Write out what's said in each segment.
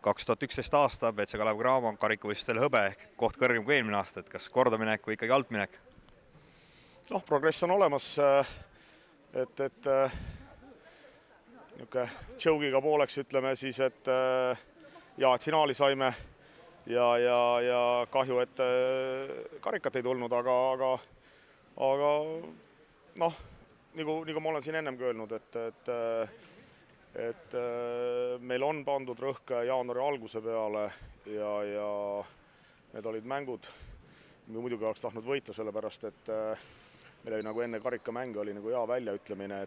2011 aasta BC Kalev Cramo karikavõistlustel hõbe ehk koht kõrgem kui eelmine aasta, et kas kordaminek või ikkagi altminek? Progress on olemas, et niisugune joke'iga pooleks ütleme siis, et et finaali saime ja kahju, et karikat ei tulnud, aga nagu ma olen siin ennemgi öelnud, et meil on pandud rõhk jaanuari alguse peale ja need olid mängud, muidugi oleks tahtnud võita, sellepärast et meil oli nagu enne karikamänge oli nagu hea väljaütlemine,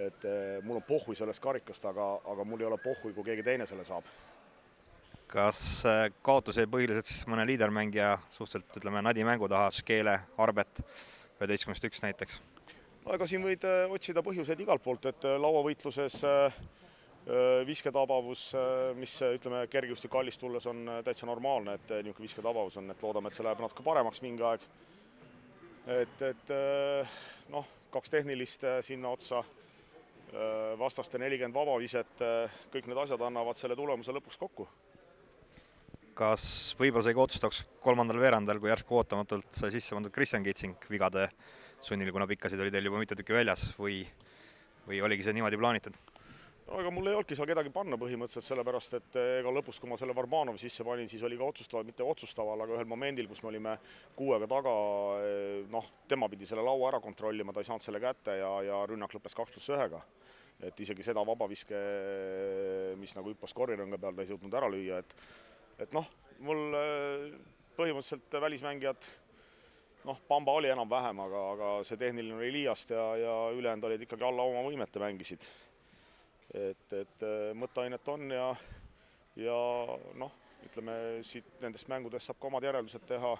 et mul on pohhui sellest karikast, aga mul ei ole pohhui, kui keegi teine selle saab. Kas kaotus jäi põhiliselt siis mõne liidermängija suhteliselt, ütleme, nadi mängu taha, Škeele, Arbet, 11-1 näiteks? No ega siin võid otsida põhjuseid igalt poolt, et lauavõitluses visketabavus, mis ütleme kergejõustikallist tulles on täitsa normaalne, et niisugune visketabavus on, et loodame, et see läheb natuke paremaks mingi aeg. Kaks tehnilist sinna otsa, vastaste 40 vabaviset, kõik need asjad annavad selle tulemuse lõpuks kokku. Kas võib-olla sai ka otsustaks kolmandal veerandal, kui järsku ootamatult sai sisse pandud Kristjan Kitsing vigade sunnil, kuna pikkasid oli teil juba mitu tükki väljas või oligi see niimoodi plaanitud? No ega mul ei olnudki seal kedagi panna põhimõtteliselt, sellepärast et ega lõpus, kui ma selle Varmanovi sisse panin, siis oli ka otsustaval, mitte otsustaval, aga ühel momendil, kus me olime 6-ga taga, tema pidi selle laua ära kontrollima, ta ei saanud selle kätte ja rünnak lõppes 2+1-ga. Et isegi seda vabaviske, mis nagu hüppas korirõnge peal, ta ei suutnud ära lüüa, mul põhimõtteliselt välismängijad, Pamba oli enam-vähem, aga see tehniline oli liiast ja ülejäänud olid ikkagi alla oma võimete mängisid. Et mõtteainet on ja ütleme, siit nendest mängudest saab ka omad järeldused teha,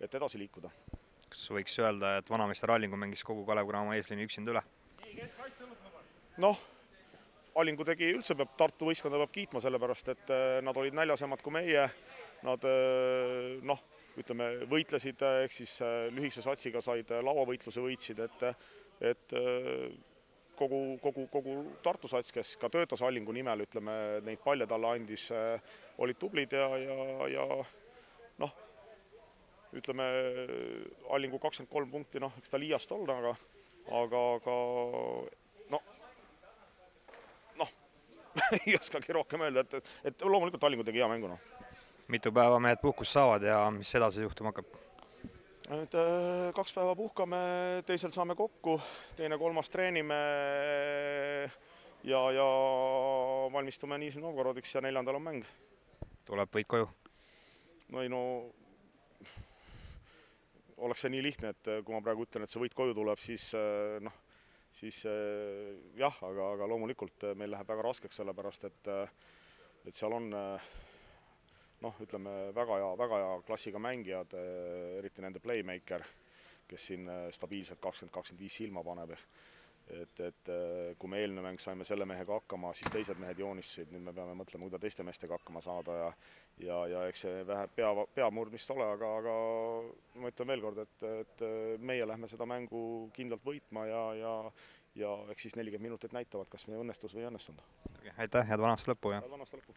et edasi liikuda. Kas võiks öelda, et vanameister Allingu mängis kogu Kalev Cramo eesliini üksinda üle? Allingu tegi üldse, Tartu võistkonda peab kiitma, sellepärast et nad olid näljasemad kui meie, nad ütleme, võitlesid, ehk siis lühikese satsiga said lauavõitluse võitsid, et kogu Tartu sats, kes ka töötas Allingu nimel, ütleme, neid palle talle andis, olid tublid ja ütleme, Allingu 23 punkti, eks ta liiast olla, aga ei oskagi rohkem öelda, et loomulikult Allingu tegi hea mängu. Mitu päeva mehed puhkust saavad ja mis edasi juhtuma hakkab? 2 päeva puhkame, teisel saame kokku, teine-kolmas treenime ja valmistume Nižni Novgorodiks ja 4. on mäng. Tuleb võit koju? Oleks see nii lihtne, et kui ma praegu ütlen, et see võit koju tuleb, siis jah, aga loomulikult meil läheb väga raskeks, sellepärast et seal on ütleme, väga hea klassiga mängijad, eriti nende playmaker, kes siin stabiilselt 20-25 silma paneb. Et kui me eelmine mäng saime selle mehega hakkama, siis teised mehed joonistasid, nüüd me peame mõtlema, kuidas teiste meestega hakkama saada ja eks see vähe peamurdmist ole, aga ma ütlen veel kord, et meie lähme seda mängu kindlalt võitma ja eks siis 40 minutit näitavad, kas me õnnestus või ei õnnestunud. Aitäh, head vanast lõppu! Head vanast lõppu!